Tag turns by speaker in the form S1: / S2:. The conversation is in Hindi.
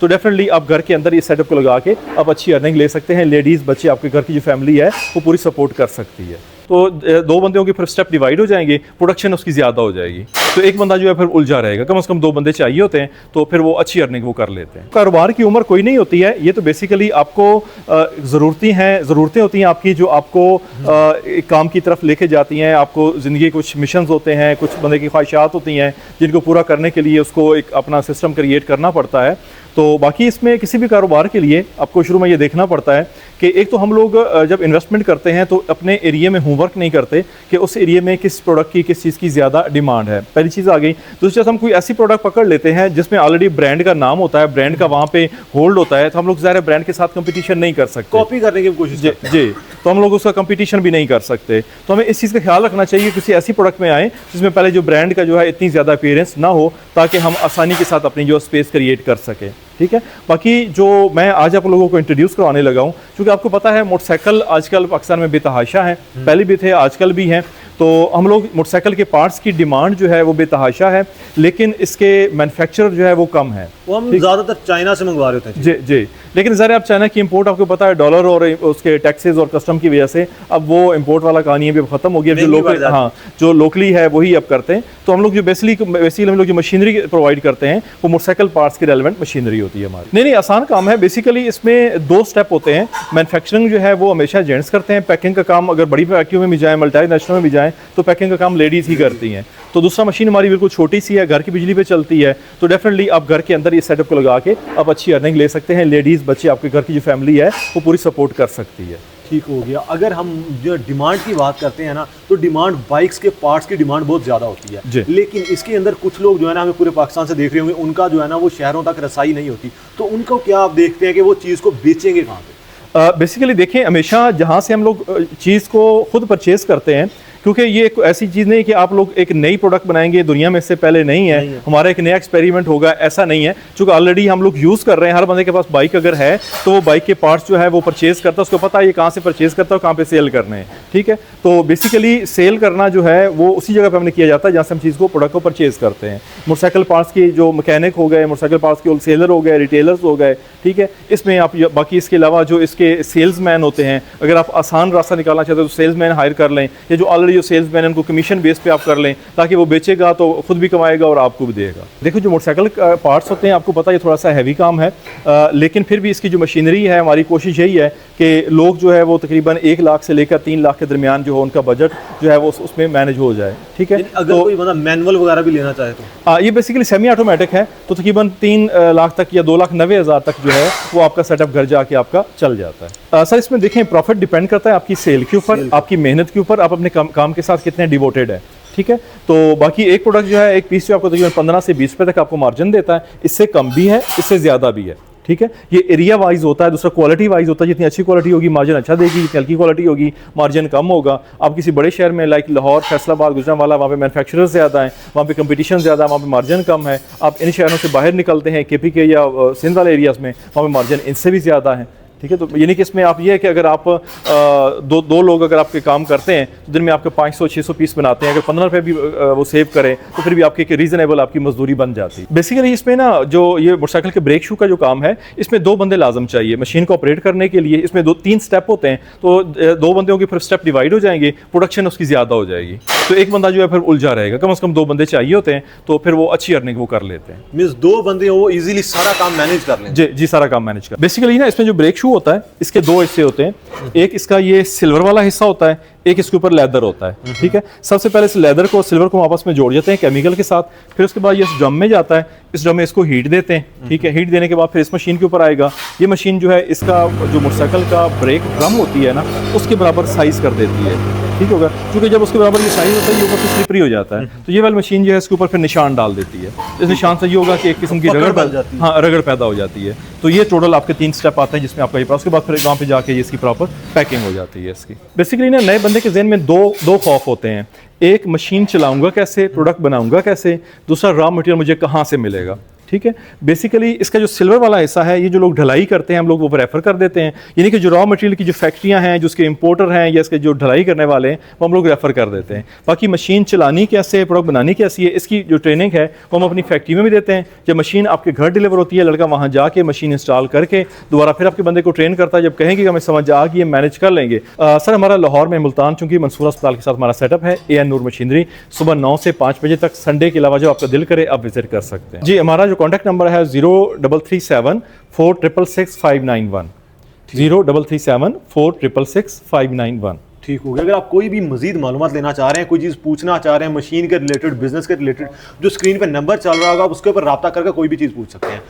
S1: तो डेफिनेटली आप घर के अंदर ये सेटअप को लगा के आप अच्छी अर्निंग ले सकते हैं। लेडीज़, बच्चे, आपके घर की जो फैमिली है वो पूरी सपोर्ट कर सकती है। तो दो बंदों के फिर स्टेप डिवाइड हो जाएंगे, प्रोडक्शन उसकी ज़्यादा हो जाएगी। तो एक बंदा जो है फिर उलझा रहेगा, कम से कम दो बंदे चाहिए होते हैं, तो फिर वो अच्छी अर्निंग वो कर लेते हैं। कारोबार की उम्र कोई नहीं होती है, ये तो बेसिकली आपको ज़रूरतें होती हैं आपकी, जो आपको एक काम की तरफ लेके जाती हैं। आपको ज़िंदगी कुछ मिशंस होते हैं, कुछ बंदे की ख्वाहिशात होती हैं, जिनको पूरा करने के लिए उसको एक अपना सिस्टम क्रिएट करना पड़ता है। तो बाकी इसमें किसी भी कारोबार के लिए आपको शुरू में ये देखना पड़ता है कि एक तो हम लोग जब इन्वेस्टमेंट करते हैं तो अपने एरिया में होमवर्क नहीं करते कि उस एरिया में किस प्रोडक्ट की, किस चीज़ की ज़्यादा डिमांड है। पहली चीज़ आ गई। दूसरी चीज़, हम कोई ऐसी प्रोडक्ट पकड़ लेते हैं जिसमें ऑलरेडी ब्रांड का नाम होता है, ब्रांड का वहाँ पे होल्ड होता है, तो हम लोग ज़ाहिर है ब्रांड के साथ कंपटीशन नहीं कर सकते,
S2: कॉपी करने की कोशिश करते हैं।
S1: जी, तो हम लोग उसका कंपटीशन भी नहीं कर सकते। तो हमें इस चीज़ का ख्याल रखना चाहिए किसी ऐसी प्रोडक्ट में आए जिसमें पहले जो ब्रांड का जो है इतनी ज़्यादा अपीयरेंस ना हो, ताकि हम आसानी के साथ अपनी जो स्पेस क्रिएट कर सकें। ठीक है। बाकी जो मैं आज आप लोगों को इंट्रोड्यूस करवाने लगा हूँ, क्योंकि आपको पता है मोटरसाइकिल आजकल पाकिस्तान में बेतहाशा है, पहले भी थे, आजकल भी हैं। तो हम लोग मोटरसाइकिल के पार्ट्स की डिमांड जो है वो बेतहाशा है, लेकिन इसके मैन्युफैक्चरर जो है वो कम है।
S2: वो हम ज़्यादातर चाइना से मंगवा रहे होते हैं।
S1: जी जी। लेकिन ज़रा आप चाइना की इंपोर्ट, आपको पता है डॉलर और उसके टैक्सेस और कस्टम की वजह से अब वो इंपोर्ट वाला कहानी भी ख़त्म हो गई। जो लोकली है वही अब करते हैं। तो हम लोग जो बेसिकली हम लोग जो मशीनरी प्रोवाइड करते हैं वो मोटरसाइकिल पार्ट्स की रेलेवेंट मशीनरी होती है हमारी। नहीं, आसान काम है। बेसिकली इसमें दो स्टेप होते हैं। मैन्युफैक्चरिंग जो है वो हमेशा जेंट्स करते हैं। पैकिंग का काम अगर बड़ी फैक्ट्रियों में भी जाए, मल्टीनेशनल में भी जाए, तो पैकिंग का काम लेडीज़ ही करती हैं। तो दूसरा, मशीन हमारी बिल्कुल छोटी सी है, घर की बिजली पे चलती है। तो डेफिनेटली आप घर के अंदर ये सेटअप को लगा के आप अच्छी अर्निंग ले सकते हैं। लेडीज़, बच्चे, आपके घर की जो फैमिली है वो पूरी सपोर्ट कर सकती है।
S2: ठीक हो गया। अगर हम जो डिमांड की बात करते हैं ना, तो डिमांड बाइक्स के पार्ट्स की डिमांड बहुत ज़्यादा होती है, लेकिन इसके अंदर कुछ लोग जो है ना, हमें पूरे पाकिस्तान से देख रहे होंगे, उनका जो है ना वो शहरों तक रसाई नहीं होती। तो उनको क्या आप देखते हैं कि वो चीज़ को बेचेंगे कहाँ पे?
S1: बेसिकली देखें, हमेशा जहाँ से हम लोग चीज़ को खुद परचेज़ करते हैं, क्योंकि ये एक ऐसी चीज़ नहीं कि आप लोग एक नई प्रोडक्ट बनाएंगे, दुनिया में इससे पहले नहीं है, हमारा एक नया एक्सपेरिमेंट होगा, ऐसा नहीं है। चूँकि ऑलरेडी हम लोग यूज़ कर रहे हैं, हर बंदे के पास बाइक अगर है तो वो बाइक के पार्ट्स जो है वो परचेज़ करता है, उसको पता है ये कहाँ से परचेज़ करता है और कहाँ पे सेल करने हैं। ठीक है। तो बेसिकली सेल करना जो है वो उसी जगह पर हमने किया जाता है जहाँ से हम चीज़ को, प्रोडक्ट को परचेज़ करते हैं। मोटरसाइकिल पार्ट्स के जो मैकेनिक हो गए, मोटरसाइकिल पार्ट्स के होलसेलर हो गए, रिटेलर्स हो गए। ठीक है। इसमें आप बाकी इसके अलावा जो इसके सेल्समैन होते हैं, अगर आप आसान रास्ता निकालना चाहते हो तो सेल्समैन हायर कर लें, या जो ऑलरेडी जो सेल्समैन है उनको कमीशन बेस पे आप कर लें, ताकि वो बेचेगा तो खुद भी कमाएगा और आपको भी देगा। देखो, जो मोटरसाइकिल पार्ट्स होते हैं, आपको पता है ये थोड़ा सा हैवी काम है, लेकिन फिर भी इसकी जो मशीनरी है, हमारी कोशिश यही है कि लोग जो है वो तकरीबन 1 लाख से लेकर 3 लाख के दरमियान जो है उनका बजट जो है वो उसमें मैनेज हो जाए। ठीक है।
S2: अगर कोई बंदा मैनुअल वगैरह भी लेना चाहे तो
S1: ये बेसिकली सेमी ऑटोमेटिक है, तो तकरीबन 3 लाख तक या 2,90,000 तक जो है वो आपका सेटअप घर जाके आपका चल जाता है। सर, इसमें देखें, प्रॉफिट डिपेंड करता है आपकी सेल के ऊपर, आपकी मेहनत के ऊपर, आप अपने काम के साथ कितने डिवोटेड है। ठीक है। तो बाकी एक प्रोडक्ट जो है, एक पीस जो आपको तकरीबन 15 से 20 रुपये तक आपको मार्जिन देता है। इससे कम भी है, इससे ज़्यादा भी है। ठीक है। ये एरिया वाइज होता है, दूसरा क्वालिटी वाइज होता है। जितनी अच्छी क्वालिटी होगी मार्जिन अच्छा देगी, जितनी हल्की क्वालिटी होगी मार्जिन कम होगा। आप किसी बड़े शहर में लाइक लाहौर, फैसलाबाद, गुजरांवाला, वहाँ पे मैन्युफैक्चरर्स ज़्यादा हैं, वहाँ पे कंपटीशन ज़्यादा है, वहाँ पे मार्जिन कम है। आप इन शहरों से बाहर निकलते हैं, KPK या सिंध वाले एरियाज़ में, वहाँ पे मार्जिन इनसे भी ज़्यादा है। ठीक है। तो यानी कि इसमें आप ये है कि अगर आप दो लोग अगर आपके काम करते हैं तो दिन में आपके 500-600 पीस बनाते हैं, अगर 15 रुपये भी वो सेव करें तो फिर भी आपकी एक रीज़नेबल आपकी मजदूरी बन जाती है। बेसिकली इसमें ना जो ये मोटरसाइकिल के ब्रेक शू का जो काम है, इसमें 2 बंदे लाजम चाहिए मशीन को ऑपरेट करने के लिए। इसमें 2-3 स्टेप होते हैं, तो 2 बंदों के फिर स्टेप डिवाइड हो जाएंगे, प्रोडक्शन उसकी ज़्यादा हो जाएगी। तो एक बंदा जो है फिर उलझा रहेगा, कम से कम 2 बंदे चाहिए होते हैं, तो फिर वो अच्छी अर्निंग वो कर लेते हैं।
S2: मींस 2 बंदे वो इजीली सारा काम मैनेज कर लें।
S1: जी, सारा काम मैनेज कर। बेसिकली ना इसमें जो ब्रेक शू होता है, इसके 2 हिस्से होते हैं। एक इसका ये सिल्वर वाला हिस्सा होता है, एक इसके ऊपर लेदर होता है। ठीक है। सबसे पहले इस लेदर को, सिल्वर को आपस में जोड़ देते हैं केमिकल के साथ, फिर उसके बाद ये इस ड्रम में जाता है, इस ड्रम में इसको हीट देते हैं। ठीक है। हीट देने के बाद फिर इस मशीन के ऊपर आएगा। ये मशीन जो है इसका जो मोटरसाइकिल का ब्रेक ड्रम होती है ना, उसके बराबर साइज कर देती है। ठीक होगा। क्योंकि जब उसके बराबर ये साइज होता है, ये ऊपर से स्लिपरी हो जाता है, तो ये वाली मशीन जो है इसके ऊपर फिर निशान डाल देती है। इस निशान से ये होगा कि एक किस्म की रगड़ पैदा हो जाती है। तो ये टोटल आपके 3 स्टेप आते हैं जिसमें आपका ये, उसके बाद फिर वहाँ पे जाके ये इसकी प्रॉपर पैकिंग हो जाती है इसकी। बेसिकली ना नए बंदे के ज़हन में दो खौफ होते हैं। एक, मशीन चलाऊंगा कैसे, प्रोडक्ट बनाऊंगा कैसे। दूसरा, रॉ मटेरियल मुझे कहाँ से मिलेगा। ठीक है। बेसिकली इसका जो सिल्वर वाला हिस्सा है, ये जो लोग ढलाई करते हैं हम लोग वो रेफर कर देते हैं, यानी कि जो रॉ मटेरियल की जो फैक्ट्रियां हैं, जो उसके इंपोर्टर हैं या इसके जो ढलाई करने वाले हैं, वो हम लोग रेफर कर देते हैं। बाकी मशीन चलानी कैसे है, प्रोडक्ट बनानी कैसी है, इसकी जो ट्रेनिंग है वो हम अपनी फैक्ट्री में भी देते हैं। जब मशीन आपके घर डिलीवर होती है, लड़का वहाँ जाके मशीन इंस्टॉल करके दोबारा फिर आपके बंदे को ट्रेन करता है। जब कहेंगे कि हमें समझ आ गई, मैनेज कर लेंगे। सर हमारा लाहौर में मुल्तान चूंकि मंसूर अस्पताल के साथ हमारा सेटअप है, AN नूर मशीनरी, सुबह 9 से 5 बजे तक, संडे के अलावा जब आपका दिल करे आप विजिट कर सकते हैं जी। हमारा जो कॉन्टैक्ट नंबर है 0337 466 591, 0337 466 591।
S2: ठीक हो गया। अगर आप कोई भी मजीद मालूमात लेना चाह रहे हैं, कोई चीज़ पूछना चाह रहे हैं मशीन के रिलेटेड, बिजनेस के रिलेटेड, जो स्क्रीन पे नंबर चल रहा होगा उसके ऊपर रब्ता करके कोई भी चीज़ पूछ सकते हैं।